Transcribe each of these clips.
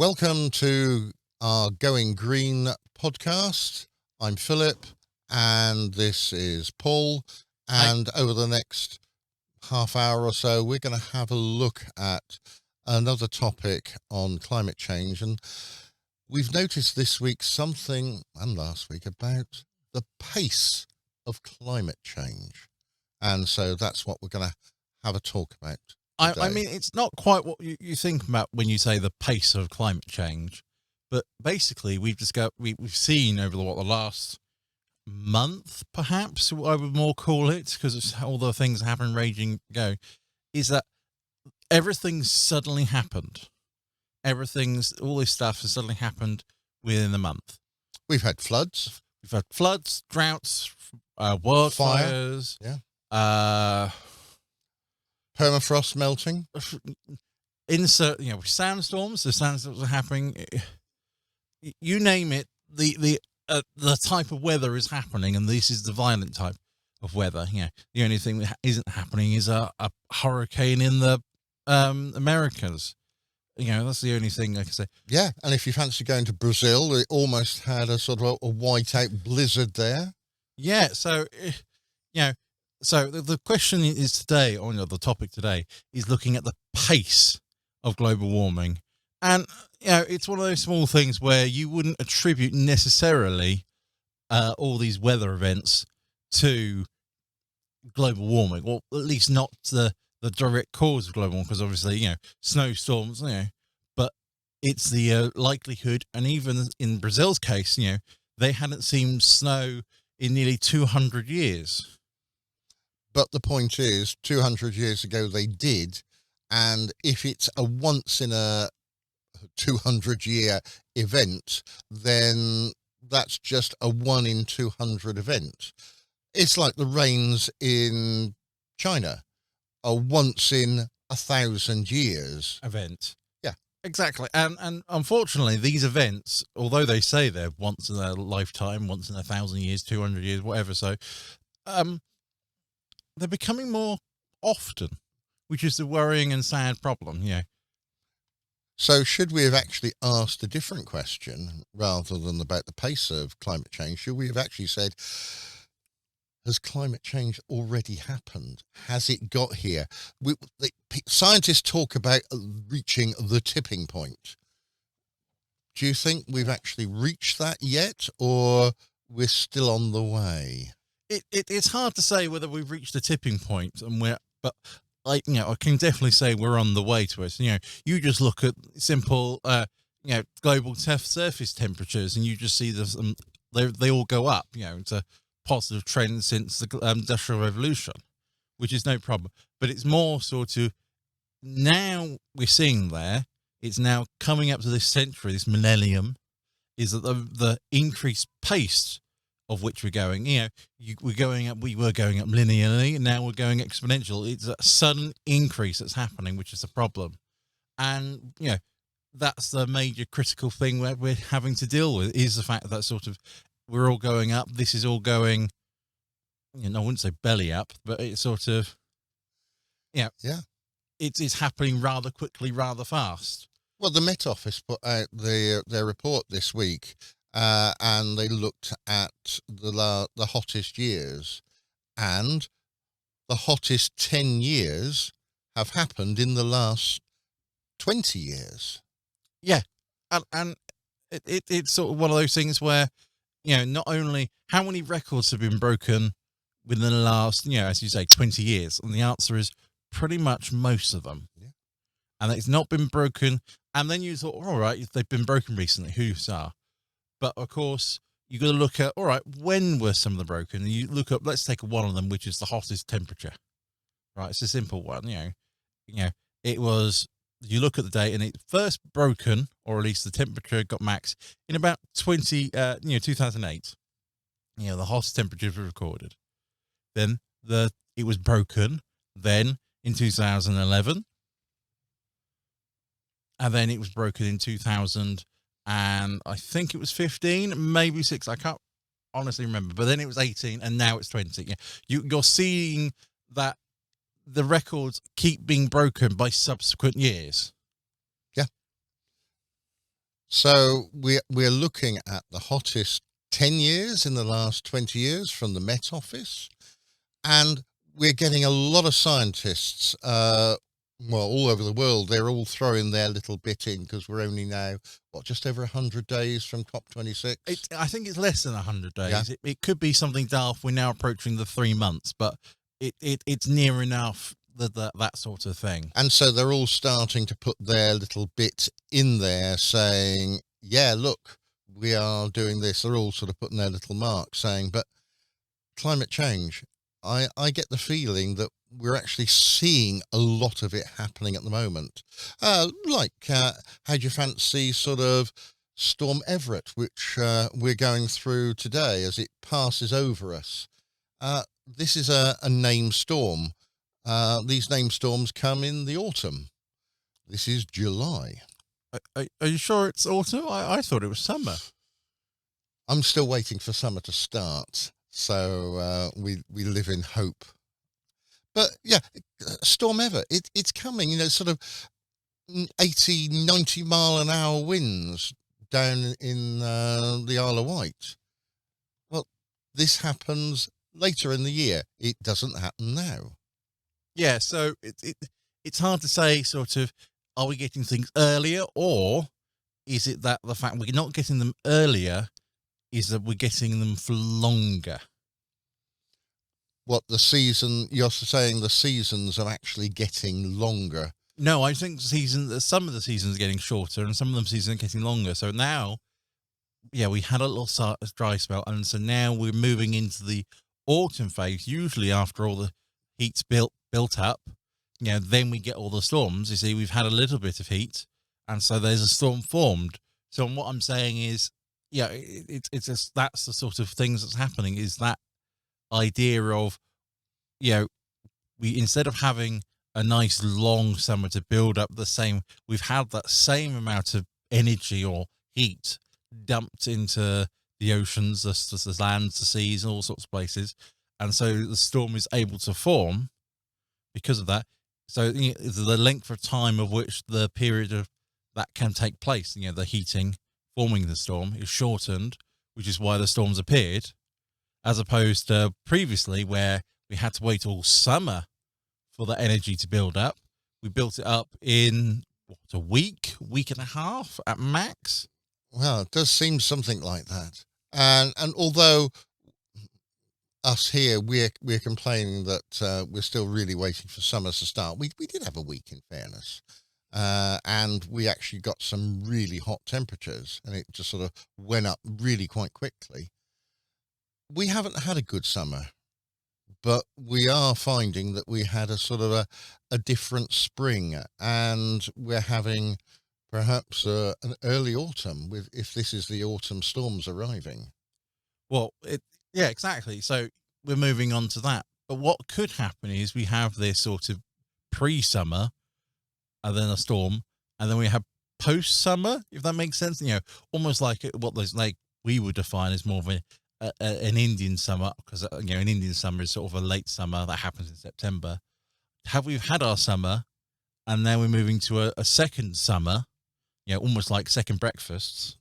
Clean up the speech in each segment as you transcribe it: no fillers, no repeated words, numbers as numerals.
Welcome to our Going Green podcast. I'm Philip and this is Paul. And over the next half hour or so, we're going to have a look at another topic on climate change. And we've noticed this week something, and last week, about the pace of climate change. And so that's what we're going to have a talk about. I mean, it's not quite what you think about when you say the pace of climate change, but basically we've seen over the last month, perhaps I would more call it, because it's all the things happen raging go, is that everything's suddenly happened. All this stuff has suddenly happened within a month. We've had floods. We've had floods, droughts, wildfires. Fire. Permafrost melting. Sandstorms. The sandstorms are happening. You name it. The type of weather is happening, and this is the violent type of weather. The only thing that isn't happening is a hurricane in the Americas. That's the only thing I can say. Yeah, and if you fancy going to Brazil, it almost had a sort of a whiteout blizzard there. Yeah, so So the question is today, or the topic today, is looking at the pace of global warming. And, it's one of those small things where you wouldn't attribute necessarily all these weather events to global warming, or at least not the direct cause of global warming, because obviously, snowstorms, but it's the likelihood. And even in Brazil's case, they hadn't seen snow in nearly 200 years. But the point is, 200 years ago they did, and if it's a once in a 200-year event, then that's just a 1 in 200 event. It's like the rains in China, a once in 1,000 years event. Yeah, exactly. And unfortunately, these events, although they say they're once in a lifetime, once in 1,000 years, 200 years, whatever, so they're becoming more often, which is the worrying and sad problem. So should we have actually asked a different question rather than about the pace of climate change? Should we have actually said, has climate change already happened? Has it got here? Scientists talk about reaching the tipping point. Do you think we've actually reached that yet, or we're still on the way? It's hard to say whether we've reached the tipping point, but I can definitely say we're on the way to it. You just look at simple, global surface temperatures, and you just see they all go up. It's a positive trend since the Industrial Revolution, which is no problem. But it's more sort of now we're seeing there. It's now coming up to this century, this millennium, is that the increased pace of which we're going, we're going up. We were going up linearly, and now we're going exponential. It's a sudden increase that's happening, which is a problem, and that's the major critical thing that we're having to deal with, is the fact that sort of we're all going up. This is all going, I wouldn't say belly up, but it's sort of, it's happening rather quickly, rather fast. Well, the Met Office put out their report this week. And they looked at the hottest years, and the hottest 10 years have happened in the last 20 years. Yeah, and it's sort of one of those things where, not only how many records have been broken within the last, as you say, 20 years, and the answer is pretty much most of them. Yeah. And it's not been broken, and then you thought, all right, they've been broken recently, who's are? But of course, you got to look at, all right, when were some of them broken? And you look up, let's take one of them, which is the hottest temperature. Right, it's a simple one. It was. You look at the date, and it first broken, or at least the temperature got max in about 2008. The hottest temperatures were recorded. Then it was broken. Then in 2011, and then it was broken in 2000. And I think it was 15, maybe 6. I can't honestly remember. But then it was 18, and now it's 20. Yeah, you're seeing that the records keep being broken by subsequent years. Yeah. So we're looking at the hottest 10 years in the last 20 years from the Met Office, and we're getting a lot of scientists, all over the world. They're all throwing their little bit in because we're only now, just over 100 days from COP26? I think it's less than 100 days. Yeah. It could be something daft. We're now approaching the 3 months, but it's near enough that sort of thing. And so they're all starting to put their little bit in there saying, yeah, look, we are doing this. They're all sort of putting their little mark saying, but climate change, I get the feeling that we're actually seeing a lot of it happening at the moment. How do you fancy sort of Storm Everett, which we're going through today as it passes over us? This is a named storm. These named storms come in the autumn. This is July. Are you sure it's autumn? I thought it was summer. I'm still waiting for summer to start. So we live in hope. But yeah, Storm Everett, it's coming, sort of 80, 90 mile an hour winds down in the Isle of Wight. Well, this happens later in the year. It doesn't happen now. Yeah, so it's hard to say sort of, are we getting things earlier, or is it that the fact we're not getting them earlier is that we're getting them for longer? What, the season, you're saying the seasons are actually getting longer? No, I think some of the seasons are getting shorter and some of them seasons are getting longer. So now, yeah, we had a little dry spell, and so now we're moving into the autumn phase, usually after all the heat's built up. Then we get all the storms. You see, we've had a little bit of heat, and so there's a storm formed. So what I'm saying is, yeah, it's just, that's the sort of things that's happening, is that idea of, we, instead of having a nice long summer to build up we've had that same amount of energy or heat dumped into the oceans, the lands, the seas, and all sorts of places. And so the storm is able to form because of that. So the length of time of which the period of that can take place, the heating, forming the storm, is shortened, which is why the storms appeared, as opposed to previously where we had to wait all summer for the energy to build up. We built it up in a week and a half at max. Well, it does seem something like that. And although us here, we're complaining that we're still really waiting for summer to start. We did have a week, in fairness, and we actually got some really hot temperatures, and it just sort of went up really quite quickly. We haven't had a good summer, but we are finding that we had a sort of a different spring, and we're having perhaps an early autumn, if this is the autumn storms arriving. Well, yeah, exactly. So we're moving on to that. But what could happen is we have this sort of pre-summer and then a storm, and then we have post-summer, if that makes sense. Almost like what we would define as more of an Indian summer, because an Indian summer is sort of a late summer that happens in September. We've had our summer, and now we're moving to a second summer, almost like second breakfasts.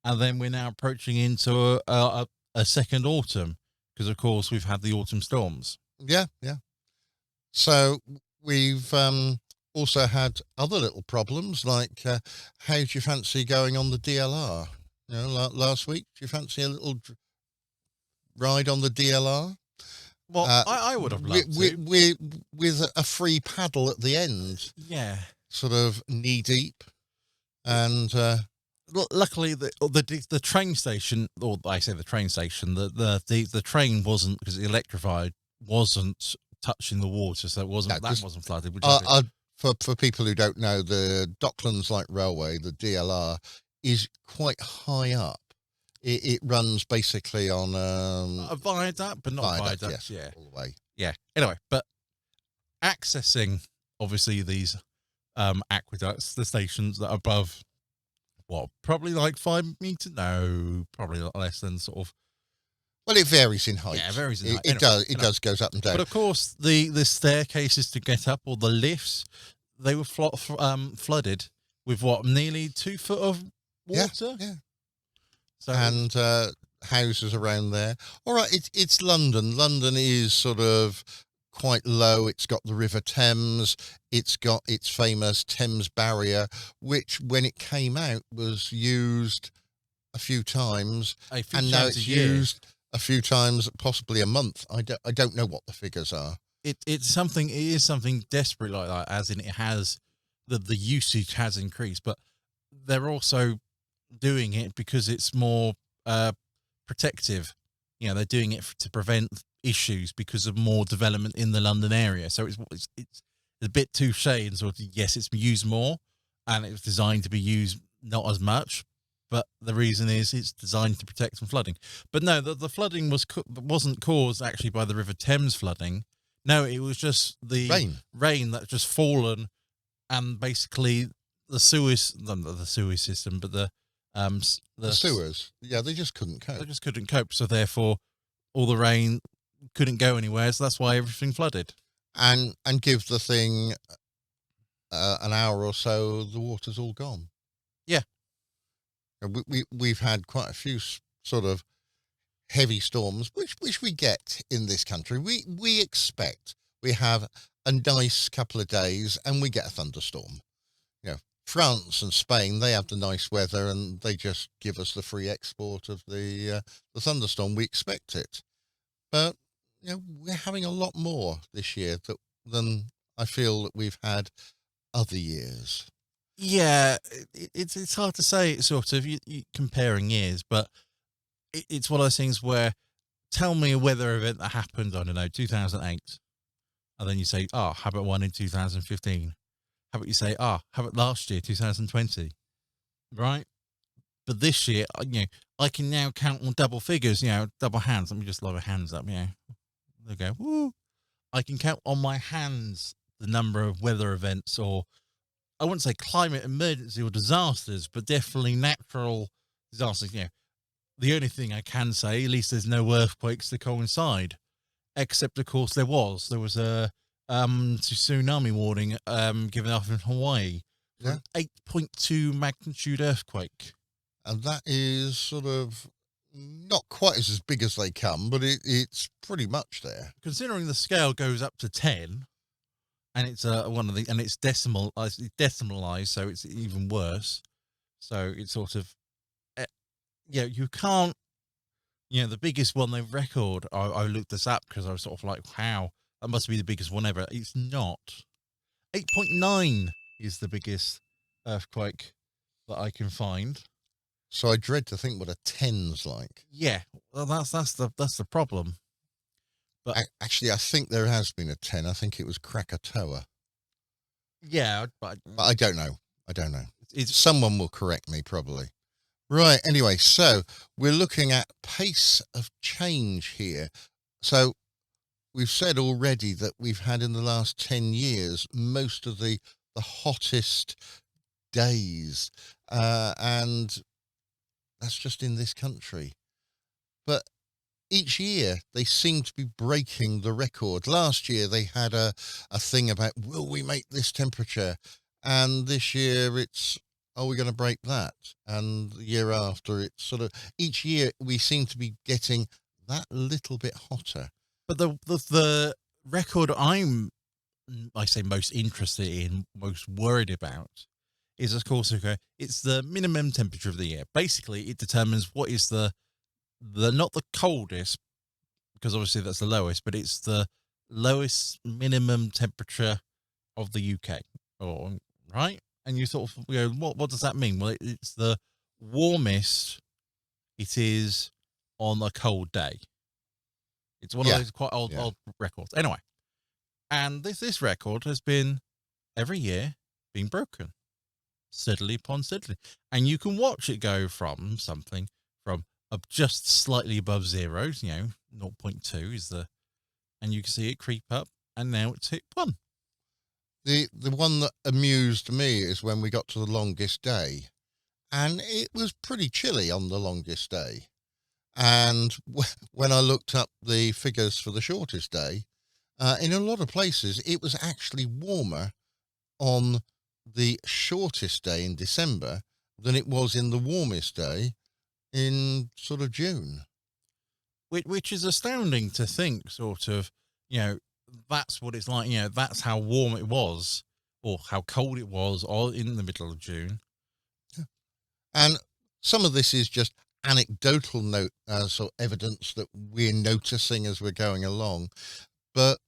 And then we're now approaching into a second autumn, because of course we've had the autumn storms. Yeah. So we've also had other little problems, like how do you fancy going on the DLR? Last week, do you fancy a little ride on the DLR? Well, I would have loved to. With a free paddle at the end. Yeah. Sort of knee deep. And luckily the train station, or I say the train station, the train wasn't, because it's electrified, wasn't touching the water, so it wasn't wasn't flooded. For people who don't know, the Docklands Light Railway, the DLR, is quite high up. It runs basically on a viaduct, but not viaduct. Yes, yeah, all the way. Yeah. Anyway, but accessing obviously these aqueducts, the stations that are above, probably like 5 meters? No, probably less than sort of. Well, it varies in height. Yeah, it varies in height. It does goes up and down. But of course, the staircases to get up, or the lifts, they were flooded with nearly 2 foot of water. Yeah. So And houses around there. All right, it's London. London is sort of quite low. It's got the River Thames. It's got its famous Thames Barrier, which when it came out was used a few times, a few and now times a it's year. used a few times, possibly a month. I don't know what the figures are. It is something desperate like that, as in it has the usage has increased, but they're also doing it because it's more protective. You know, they're doing it to prevent issues because of more development in the London area. So it's a bit touche and sort of, yes, it's used more, and it was designed to be used not as much. But the reason is it's designed to protect from flooding. But no, the flooding wasn't caused actually by the River Thames flooding. No, it was just the rain that just fallen, and basically the sewers, not the sewage system, but the sewers. Yeah, they just couldn't cope. They just couldn't cope. So therefore, all the rain couldn't go anywhere. So that's why everything flooded. And give the thing an hour or so, the water's all gone. Yeah. We've had quite a few sort of heavy storms, which we get in this country. We expect we have a nice couple of days and we get a thunderstorm. You know, France and Spain, they have the nice weather and they just give us the free export of the thunderstorm. We expect it, but you know, we're having a lot more this year than I feel that we've had other years. Yeah, it's hard to say. Sort of you comparing years, but it's one of those things where tell me a weather event that happened, I don't know, 2008, and then you say, how about one in 2015? How about you say, how about last year, 2020, right? But this year, you know, I can now count on double figures, you know, double hands. Let me just lower hands up, you know. There we go. Woo! I can count on my hands the number of weather events, or I wouldn't say climate emergency or disasters, but definitely natural disasters. You know, the only thing I can say, at least there's no earthquakes to coincide, except of course there was a tsunami warning given off in Hawaii for an 8.2 magnitude earthquake, and that is sort of not quite as big as they come, but it's pretty much there. Considering the scale goes up to 10, and it's and it's decimalized, so it's even worse. So it's sort of, you can't, the biggest one they've record. I looked this up because I was sort of like, wow, that must be the biggest one ever. It's not. 8.9 is the biggest earthquake that I can find. So I dread to think what a 10's like. Yeah, well, that's the problem. But actually, I think there has been a 10. I think it was Krakatoa. Yeah, but I don't know. Someone will correct me probably. Right. Anyway, so we're looking at pace of change here. So we've said already that we've had in the last 10 years most of the hottest days, and that's just in this country. But each year they seem to be breaking the record. Last year they had a thing about, will we make this temperature? And this year it's, are we going to break that? And the year after, it's sort of, each year we seem to be getting that little bit hotter. But the record I say most interested in, most worried about, is of course, it's the minimum temperature of the year. Basically, it determines what is the not the coldest, because obviously that's the lowest, but it's the lowest minimum temperature of the UK, right? And you sort of, what does that mean? Well, it's the warmest it is on a cold day. It's one of those quite old records. Anyway, and this record has been every year being broken, steadily upon steadily, and you can watch it go from something from just slightly above zero, 0.2 is and you can see it creep up, and now it's hit 1. The one that amused me is when we got to the longest day, and it was pretty chilly on the longest day. And when I looked up the figures for the shortest day, in a lot of places, it was actually warmer on the shortest day in December than it was in the warmest day in sort of June. Which is astounding to think, sort of, that's what it's like, that's how warm it was or how cold it was all in the middle of June. And some of this is just anecdotal sort of evidence that we're noticing as we're going along. But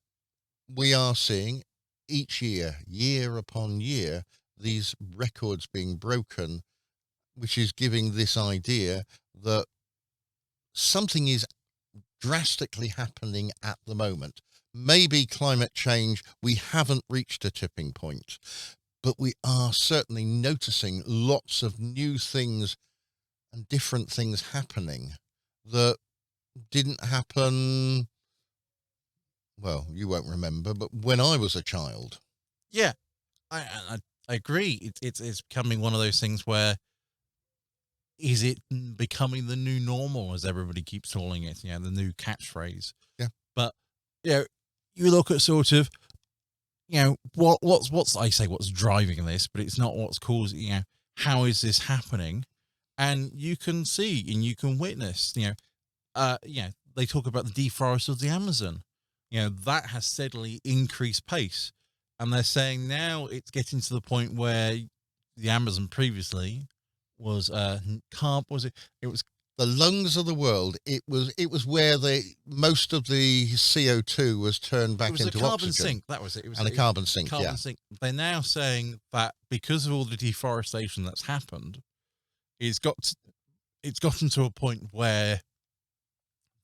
we are seeing each year upon year, these records being broken, which is giving this idea that something is drastically happening at the moment. Maybe climate change, we haven't reached a tipping point, but we are certainly noticing lots of new things and different things happening that didn't happen. Well, you won't remember, but when I was a child. Yeah, I agree. It's becoming one of those things where, is it becoming the new normal, as everybody keeps calling it? The new catchphrase. Yeah. But you look at sort of, what's I say what's driving this, but it's not what's causing. How is this happening? And you can see and you can witness. They talk about the deforestation of the Amazon. That has steadily increased pace, and they're saying now it's getting to the point where the Amazon previously was it was the lungs of the world. It was where most of the CO2 was turned back into a carbon oxygen. Sink. That was it. It was a carbon sink. Carbon sink. They're now saying that because of all the deforestation that's happened, it's gotten to a point where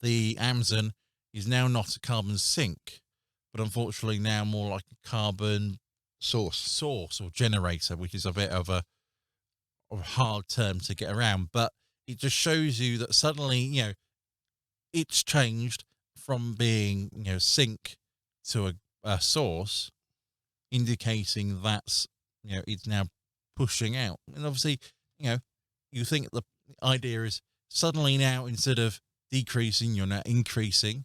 the Amazon is now not a carbon sink, but unfortunately now more like a carbon source or generator, which is a bit of a hard term to get around. But it just shows you that suddenly, it's changed from being, sink to a source, indicating that's, it's now pushing out. And obviously, you think the idea is suddenly now, instead of decreasing, you're now increasing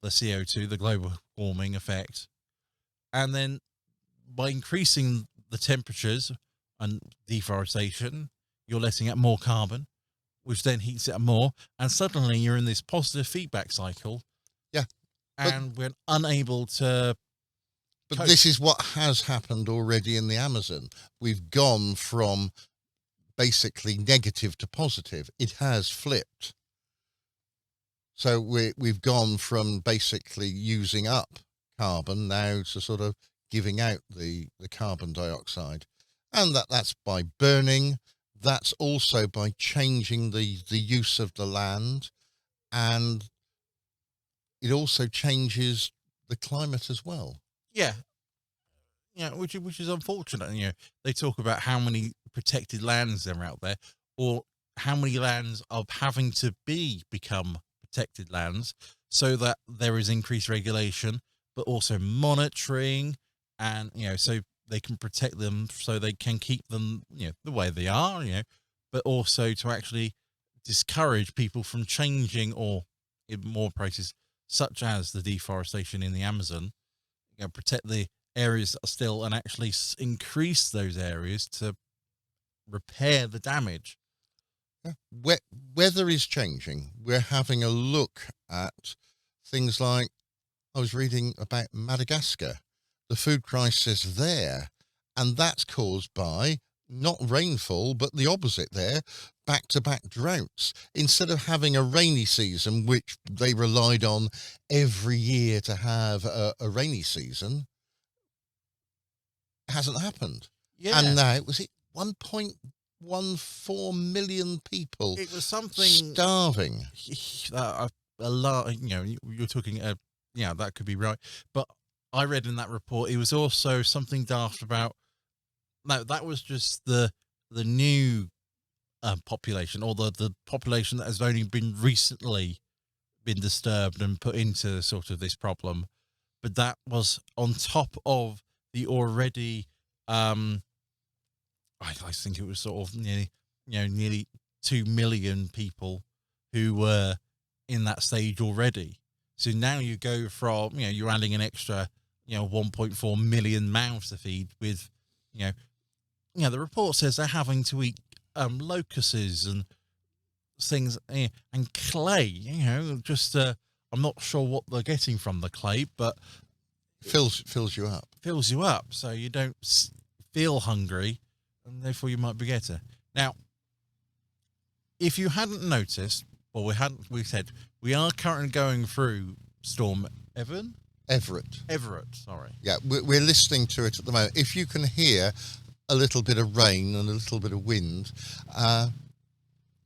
the CO2, the global warming effect. And then by increasing the temperatures and deforestation, you're letting out more carbon, which then heats it up more. And suddenly you're in this positive feedback cycle. Yeah. And we're unable to. But this is what has happened already in the Amazon. We've gone from basically negative to positive. It has flipped. So we've gone from basically using up carbon now to sort of giving out the carbon dioxide. And that's by burning. That's also by changing the use of the land. And it also changes the climate as well. Yeah. Which is unfortunate. They talk about how many protected lands there are out there, or how many lands are having to become protected lands, so that there is increased regulation, but also monitoring, and so they can protect them, so they can keep them the way they are, but also to actually discourage people from changing, or in more places such as the deforestation in the Amazon, protect the areas that are still, and actually increase those areas to repair the damage. Weather is changing. We're having a look at things like, I was reading about Madagascar, the food crisis there, and that's caused by not rainfall, but the opposite there, back-to-back droughts. Instead of having a rainy season, which they relied on every year to have a rainy season, hasn't happened. Yeah. And now, was it 1.14 million people? It was something starving. A lot. You're talking. That could be right. But I read in that report, it was also something daft about. No, that was just the new population, or the population that has only been recently been disturbed and put into sort of this problem. But that was on top of the already, I think it was sort of nearly 2 million people who were in that stage already. So now you go from, you're adding an extra, 1.4 million mouths to feed with, the report says they're having to eat locusts and things, and clay. Just I'm not sure what they're getting from the clay, but fills you up. Fills you up, so you don't feel hungry, and therefore you might be better. Now, if you hadn't noticed, well, we said we are currently going through Storm Everett, sorry. Yeah, we're listening to it at the moment. If you can hear a little bit of rain and a little bit of wind,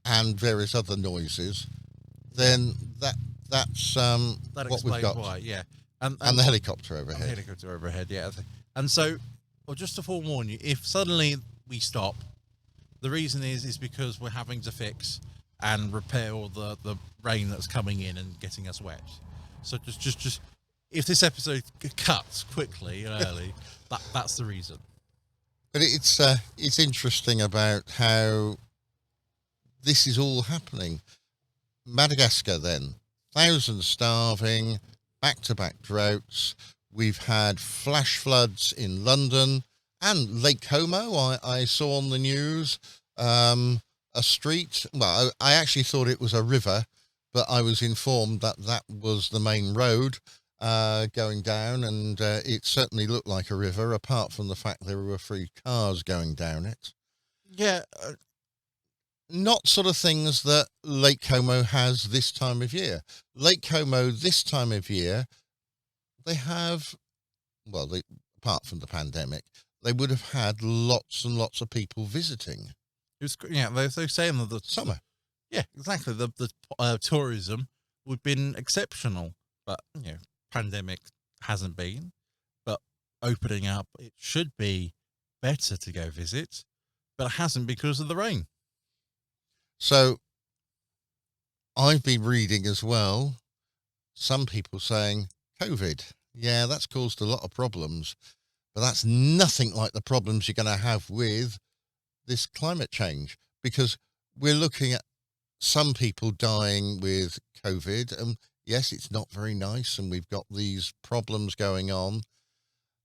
and various other noises, then that's what we've got. Why, yeah. And the helicopter overhead. Yeah. And so, well, just to forewarn you, if suddenly we stop, the reason is because we're having to fix and repair all the rain that's coming in and getting us wet. So just if this episode cuts quickly and early, that's the reason. But it's interesting about how this is all happening. Madagascar, then, thousands starving, back-to-back droughts. We've had flash floods in London and Lake Como. I saw on the news a street. Well, I actually thought it was a river, but I was informed that was the main road going down, and it certainly looked like a river, apart from the fact there were 3 cars going down it. Yeah. Not sort of things that Lake Como has this time of year. Lake Como this time of year, they have, well, apart from the pandemic, they would have had lots and lots of people visiting. They're saying that the summer. Yeah, exactly. The tourism would have been exceptional, but pandemic hasn't been. But opening up, it should be better to go visit, but it hasn't because of the rain. So I've been reading as well, some people saying COVID, yeah, that's caused a lot of problems, but that's nothing like the problems you're going to have with this climate change, because we're looking at some people dying with COVID, and yes, it's not very nice, and we've got these problems going on,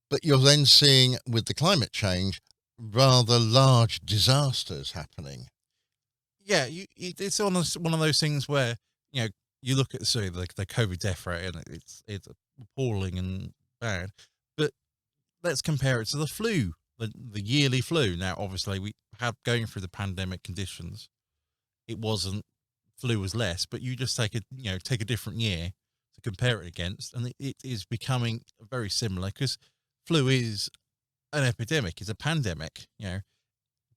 but you're then seeing with the climate change rather large disasters happening. Yeah, it's one of those things where you look at the COVID death rate and it's appalling and bad, but let's compare it to the flu, the yearly flu. Now, obviously, we had going through the pandemic conditions, flu was less, but you just take a different year to compare it against, and it is becoming very similar, because flu is an epidemic, it's a pandemic,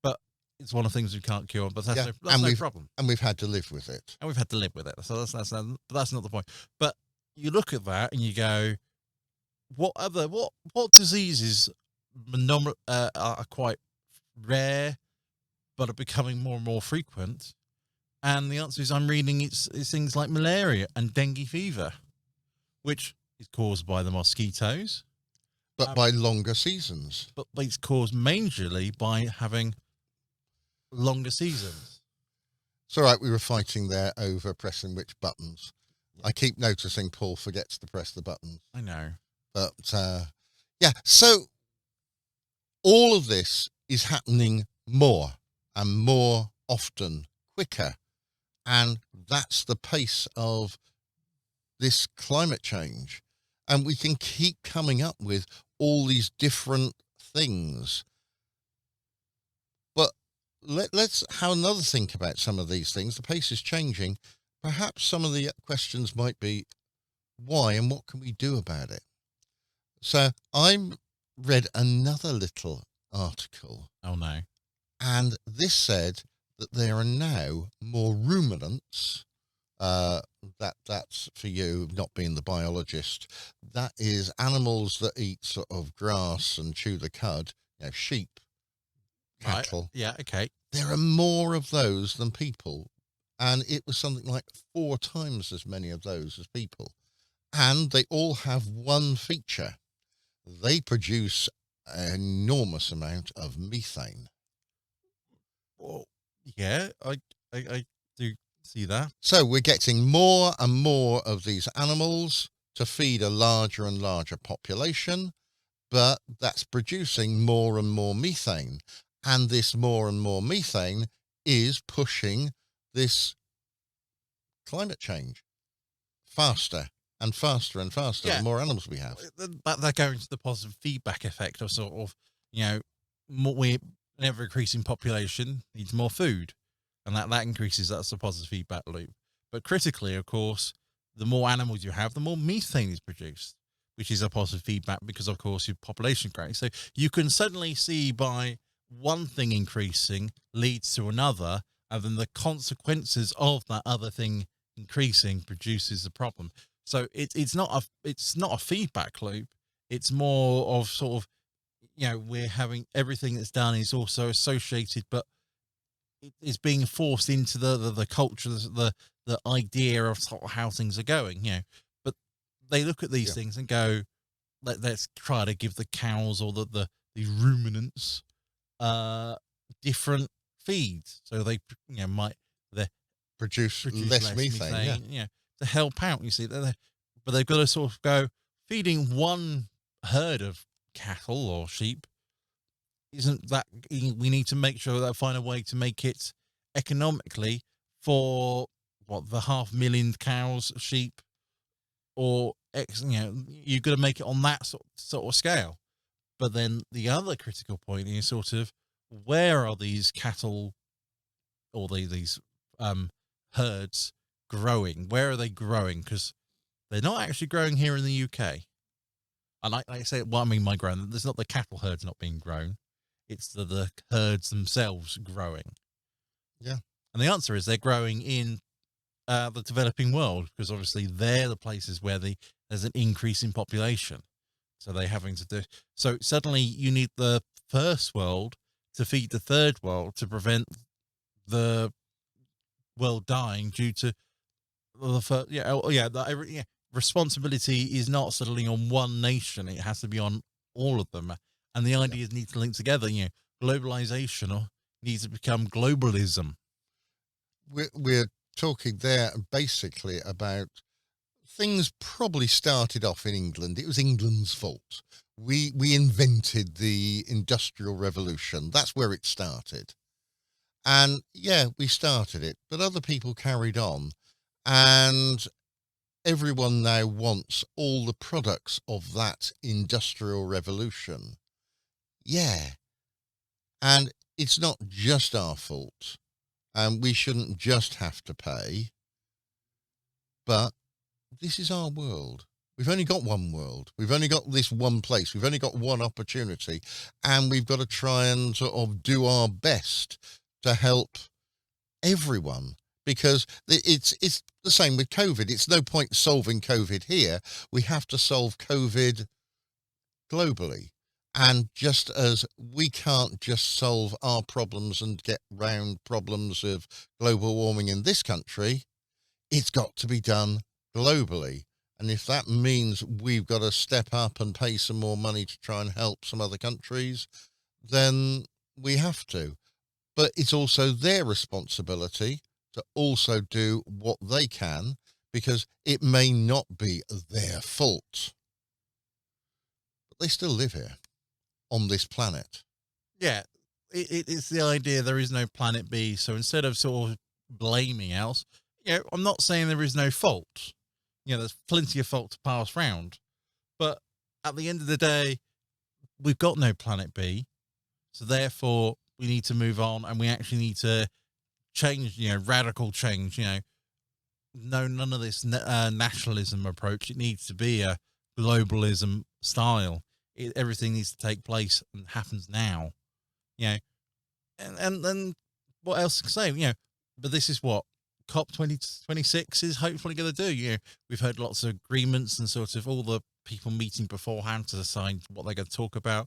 but it's one of the things we can't cure, but that's no problem. And we've had to live with it. So that's not the point. But you look at that and you go, what diseases are quite rare, but are becoming more and more frequent? And the answer is, I'm reading it's things like malaria and dengue fever, which is caused by the mosquitoes. But by longer seasons. But it's caused majorly by having longer seasons. It's all right, we were fighting there over pressing which buttons. I keep noticing Paul forgets to press the buttons. I know. But, yeah, so all of this is happening more and more often, quicker. And that's the pace of this climate change. And we can keep coming up with all these different things. But let's have another think about some of these things. The pace is changing. Perhaps some of the questions might be, why and what can we do about it? So I read another little article. Oh, no. And this said that there are now more ruminants. That's for you, not being the biologist. That is animals that eat sort of grass and chew the cud, sheep, cattle. Right. Yeah, okay. There are more of those than people. And it was something like 4 times as many of those as people. And they all have one feature. They produce an enormous amount of methane. Well, yeah, I do see that. So we're getting more and more of these animals to feed a larger and larger population, but that's producing more and more methane. And this more and more methane is pushing this climate change faster and faster and faster the more animals we have. That going to the positive feedback effect of sort of, more, an ever increasing population needs more food, and that increases. That's a positive feedback loop. But critically, of course, the more animals you have, the more methane is produced, which is a positive feedback because, of course, your population grows. So you can suddenly see by one thing increasing leads to another, and then the consequences of that other thing increasing produces a problem. So it's not a feedback loop. It's more of sort of, we're having everything that's done is also associated, but it is being forced into the culture, the idea of sort of how things are going. But they look at these things and go, let's try to give the cows or the ruminants different feeds, so they might produce less methane. To help out. You see, but they've got to sort of go, feeding one herd of cattle or sheep isn't that. We need to make sure that find a way to make it economically for the 500,000 cows, sheep, or you've got to make it on that sort of scale. But then the other critical point is sort of, where are these cattle or these herds growing? Where are they growing? Because they're not actually growing here in the UK. And like I say, my grown, there's not the cattle herds not being grown. It's the herds themselves growing. Yeah. And the answer is they're growing in the developing world, because obviously they're the places where there's an increase in population. So they're having to do. So suddenly you need the first world to feed the third world to prevent the world dying due to the first. Responsibility is not suddenly on one nation. It has to be on all of them. And the ideas need to link together. Globalization needs to become globalism. We're talking there basically about things probably started off in England. It was England's fault. We invented the Industrial Revolution. That's where it started. And we started it, but other people carried on. And everyone now wants all the products of that Industrial Revolution. Yeah. And it's not just our fault. And we shouldn't just have to pay. But this is our world. We've only got one world. We've only got this one place. We've only got one opportunity. And we've got to try and sort of do our best to help everyone. Because it's the same with COVID. It's no point solving COVID here. We have to solve COVID globally. And just as we can't just solve our problems and get round problems of global warming in this country, it's got to be done globally. And if that means we've got to step up and pay some more money to try and help some other countries, then we have to. But it's also their responsibility to also do what they can, because it may not be their fault. But they still live here on this planet. Yeah, it's the idea there is no planet B. So instead of sort of blaming else, I'm not saying there is no fault. There's plenty of fault to pass round. But at the end of the day, we've got no planet B. So therefore, we need to move on, and we actually need to change, radical change, none of this nationalism approach. It needs to be a globalism style. Everything needs to take place and happens now, and then what else to say, but this is what COP 2026 is hopefully going to do. We've heard lots of agreements and sort of all the people meeting beforehand to decide what they're going to talk about.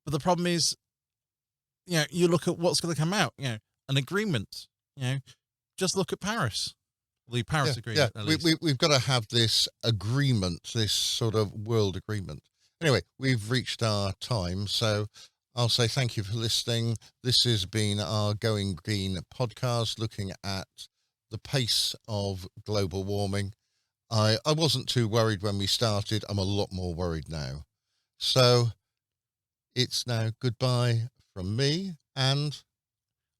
But the problem is, you look at what's going to come out, an agreement, just look at Paris, the Paris Agreement. Yeah. We've got to have this agreement, this sort of world agreement. Anyway, we've reached our time, so I'll say thank you for listening. This has been our Going Green podcast, looking at the pace of global warming. I wasn't too worried when we started. I'm a lot more worried now. So it's now goodbye from me, and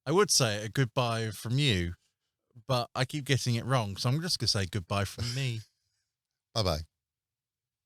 I would say a goodbye from you, but I keep getting it wrong. So I'm just going to say goodbye from me. Bye-bye.